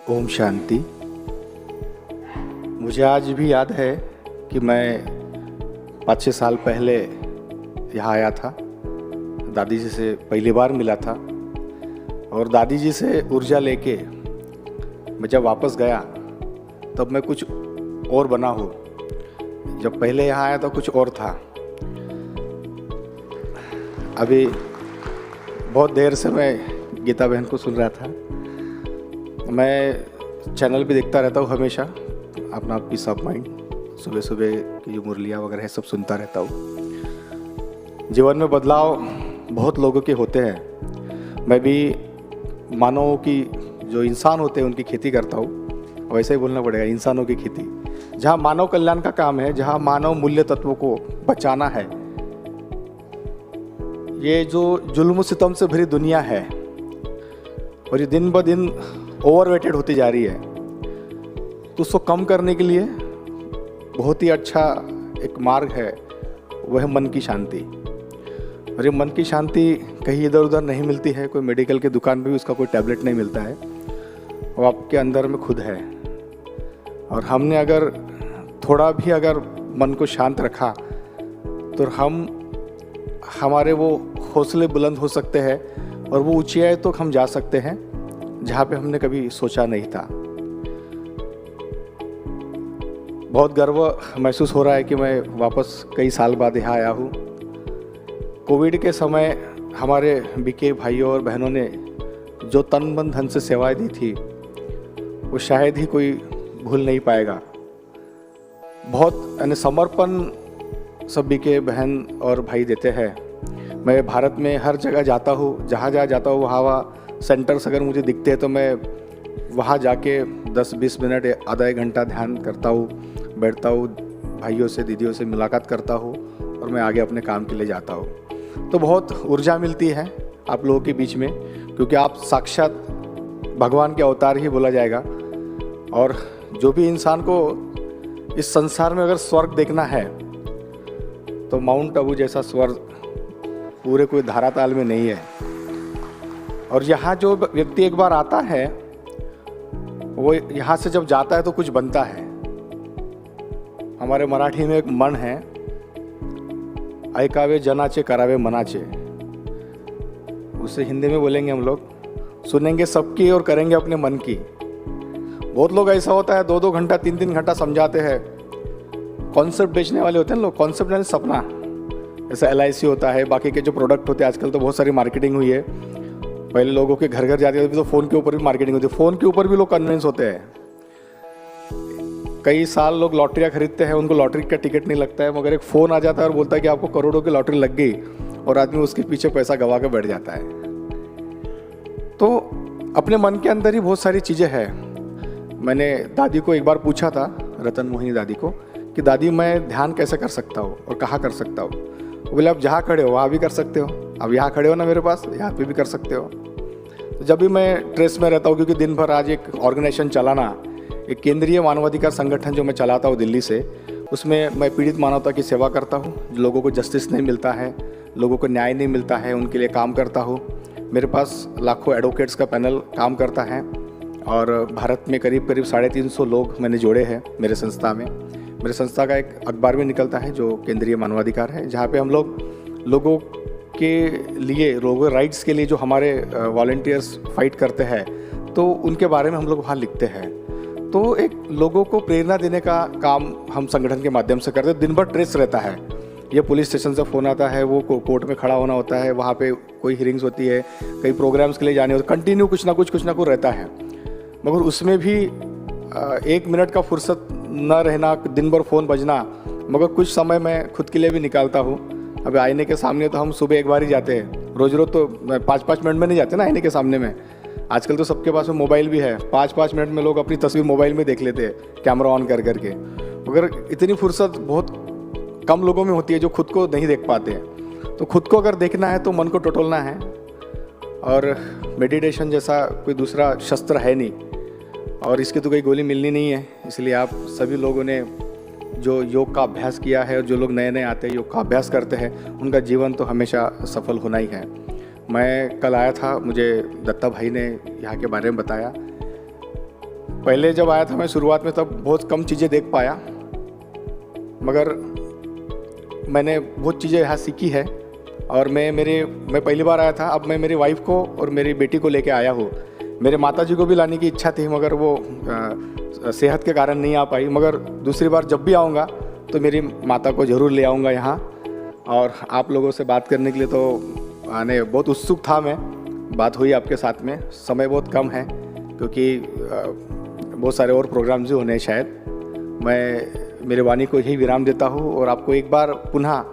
ओम शांति। मुझे आज भी याद है कि मैं 5-6 साल पहले यहाँ आया था। दादी जी से पहली बार मिला था और दादी जी से ऊर्जा लेके मैं जब वापस गया तब मैं कुछ और बना हूँ। जब पहले यहाँ आया तो कुछ और था। अभी बहुत देर से मैं गीता बहन को सुन रहा था। मैं चैनल पे देखता रहता हूँ हमेशा, अपना पीस ऑफ माइंड। सुबह सुबह की जो मुरलियाँ वगैरह है सब सुनता रहता हूँ। जीवन में बदलाव बहुत लोगों के होते हैं। मैं भी मानव की जो इंसान होते हैं उनकी खेती करता हूँ। वैसे ही बोलना पड़ेगा, इंसानों की खेती। जहाँ मानव कल्याण का काम है, जहाँ मानव मूल्य तत्वों को बचाना है। ये जो जुल्म सितम से भरी दुनिया है और ये दिन ब दिन ओवरवेटेड होती जा रही है, तो उसको कम करने के लिए बहुत ही अच्छा एक मार्ग है, वह है मन की शांति। और ये मन की शांति कहीं इधर उधर नहीं मिलती है। कोई मेडिकल की दुकान में भी उसका कोई टैबलेट नहीं मिलता है, वो आपके अंदर में खुद है। और हमने अगर थोड़ा भी अगर मन को शांत रखा तो हमारे वो हौसले बुलंद हो सकते हैं और वो ऊंचाई तो हम जा सकते हैं जहाँ पे हमने कभी सोचा नहीं था। बहुत गर्व महसूस हो रहा है कि मैं वापस कई साल बाद यहाँ आया हूँ। कोविड के समय हमारे बीके भाइयों और बहनों ने जो तन मन धन से सेवाएं दी थी वो शायद ही कोई भूल नहीं पाएगा। बहुत यानी समर्पण सब बीके बहन और भाई देते हैं। मैं भारत में हर जगह जाता हूँ, जहाँ जाता हूँ वहाँ सेंटर्स अगर मुझे दिखते हैं तो मैं वहाँ जाके 10-20 मिनट आधा एक घंटा ध्यान करता हूँ, बैठता हूँ, भाइयों से दीदियों से मुलाकात करता हूँ और मैं आगे अपने काम के लिए जाता हूँ। तो बहुत ऊर्जा मिलती है आप लोगों के बीच में, क्योंकि आप साक्षात भगवान के अवतार ही बोला जाएगा। और जो भी इंसान को इस संसार में अगर स्वर्ग देखना है तो माउंट आबू जैसा स्वर्ग पूरे कोई धाराताल में नहीं है। और यहाँ जो व्यक्ति एक बार आता है वो यहाँ से जब जाता है तो कुछ बनता है। हमारे मराठी में एक मन है, ऐकावे जनाचे करावे मनाचे। उसे हिंदी में बोलेंगे हम लोग, सुनेंगे सबकी और करेंगे अपने मन की। बहुत लोग ऐसा होता है 2-2 घंटा 3-3 घंटा समझाते हैं। कॉन्सेप्ट बेचने वाले होते हैं लोग, कॉन्सेप्ट यानी सपना। जैसे LIC होता है, बाकी के जो प्रोडक्ट होते हैं, आजकल तो बहुत सारी मार्केटिंग हुई है। पहले लोगों के घर घर जाती थी तो फ़ोन के ऊपर भी मार्केटिंग होती है। फ़ोन के ऊपर भी लोग कन्विंस होते हैं। कई साल लोग लॉटरियाँ खरीदते हैं, उनको लॉटरी का टिकट नहीं लगता है, मगर एक फ़ोन आ जाता है और बोलता है कि आपको करोड़ों की लॉटरी लग गई, और आदमी उसके पीछे पैसा गवा के बैठ जाता है। तो अपने मन के अंदर ही बहुत सारी चीज़ें हैं। मैंने दादी को एक बार पूछा था, रतन मोहिनी दादी को, कि दादी मैं ध्यान कैसे कर सकता हूँ और कहाँ कर सकता हूँ। वो बोले आप जहाँ खड़े हो वहाँ भी कर सकते हो, अब यहाँ खड़े हो ना मेरे पास, यहाँ पे भी कर सकते हो। तो जब भी मैं ट्रेस में रहता हूँ, क्योंकि दिन भर आज एक ऑर्गेनाइजेशन चलाना, एक केंद्रीय मानवाधिकार संगठन जो मैं चलाता हूँ दिल्ली से, उसमें मैं पीड़ित मानवता की सेवा करता हूँ। लोगों को जस्टिस नहीं मिलता है, लोगों को न्याय नहीं मिलता है, उनके लिए काम करता हूँ। मेरे पास लाखों एडवोकेट्स का पैनल काम करता है और भारत में करीब 350 लोग मैंने जोड़े हैं मेरे संस्था में। मेरे संस्था का एक अखबार भी निकलता है जो केंद्रीय मानवाधिकार है, जहाँ पे हम लोगों के लिए, लोगों राइट्स के लिए जो हमारे वॉलंटियर्स फाइट करते हैं, तो उनके बारे में हम लोग वहाँ लिखते हैं। तो एक लोगों को प्रेरणा देने का काम हम संगठन के माध्यम से करते हैं। दिन भर ट्रेस रहता है। ये पुलिस स्टेशन से फ़ोन आता है, वो कोर्ट में खड़ा होना होता है, वहाँ पे कोई हियरिंग्स होती है, कई प्रोग्राम्स के लिए जाने होते, कंटिन्यू कुछ ना कुछ रहता है। मगर उसमें भी 1 मिनट का फुर्सत न रहना, दिन भर फ़ोन बजना। मगर कुछ समय मैं खुद के लिए भी निकालता हूँ। अभी आईने के सामने तो हम सुबह एक बार ही जाते हैं, रोज़ तो 5-5 मिनट में नहीं जाते ना आईने के सामने में। आजकल तो सबके पास में मोबाइल भी है, 5-5 मिनट में लोग अपनी तस्वीर मोबाइल में देख लेते हैं, कैमरा ऑन कर करके। मगर इतनी फुर्सत बहुत कम लोगों में होती है जो खुद को नहीं देख पाते हैं। तो खुद को अगर देखना है तो मन को टटोलना है, और मेडिटेशन जैसा कोई दूसरा शस्त्र है नहीं, और इसकी तो कोई गोली मिलनी नहीं है। इसलिए आप सभी लोगों ने जो योग का अभ्यास किया है और जो लोग नए नए आते हैं योग का अभ्यास करते हैं, उनका जीवन तो हमेशा सफल होना ही है। मैं कल आया था, मुझे दत्ता भाई ने यहाँ के बारे में बताया। पहले जब आया था मैं शुरुआत में, तब बहुत कम चीज़ें देख पाया, मगर मैंने बहुत चीज़ें यहाँ सीखी है। और मैं पहली बार आया था, अब मैं मेरी वाइफ को और मेरी बेटी को लेके आया हूँ। मेरे माता जी को भी लाने की इच्छा थी, मगर वो सेहत के कारण नहीं आ पाई। मगर दूसरी बार जब भी आऊँगा तो मेरी माता को ज़रूर ले आऊँगा यहाँ। और आप लोगों से बात करने के लिए तो आने बहुत उत्सुक था मैं। बात हुई आपके साथ में, समय बहुत कम है क्योंकि बहुत सारे और प्रोग्राम्स भी होने हैं शायद। मैं मेरे वाणी को यही विराम देता हूँ और आपको एक बार पुनः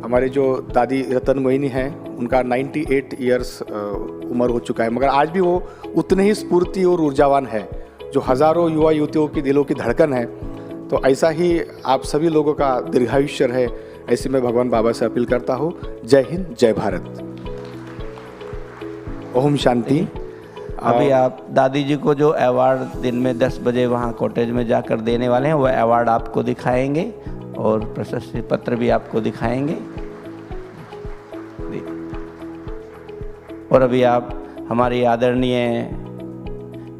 हमारे जो दादी रतन मोहिनी हैं, उनका 98 ईयर्स उम्र हो चुका है, मगर आज भी वो उतने ही स्फूर्ति और ऊर्जावान है जो हज़ारों युवा युवतियों की दिलों की धड़कन है। तो ऐसा ही आप सभी लोगों का दीर्घायुष्य रहे, ऐसी मैं भगवान बाबा से अपील करता हूँ। जय हिंद, जय भारत, ओम शांति। अभी आप दादी जी को जो अवार्ड दिन में 10 बजे वहाँ कॉटेज में जाकर देने वाले हैं, वह अवार्ड आपको दिखाएंगे और प्रशस्ति पत्र भी आपको दिखाएंगे। और अभी आप हमारी आदरणीय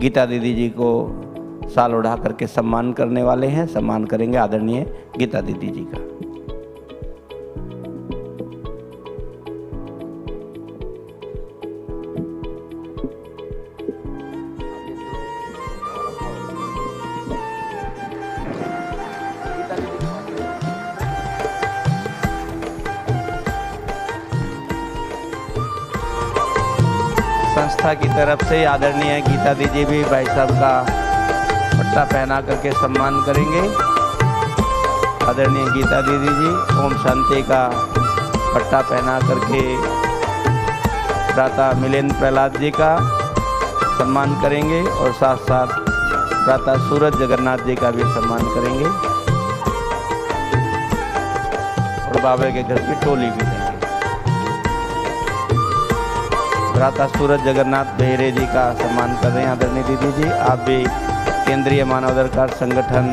गीता दीदी जी को शाल ओढ़ा करके सम्मान करने वाले हैं। सम्मान करेंगे आदरणीय गीता दीदी जी का। संस्था की तरफ से आदरणीय गीता दीदी भी भाई साहब का पट्टा पहना करके सम्मान करेंगे। आदरणीय गीता दीदी जी ओम शांति का पट्टा पहना करके भ्राता मिलिंद प्रहलाद जी का सम्मान करेंगे और साथ साथ भ्राता सूरज जगन्नाथ जी का भी सम्मान करेंगे और बाबा के घर की टोली भी देंगे। भ्राता सूरज जगन्नाथ बेहरे जी का सम्मान कर रहे हैं आदरणीय दीदी जी। आप भी केंद्रीय मानवाधिकार संगठन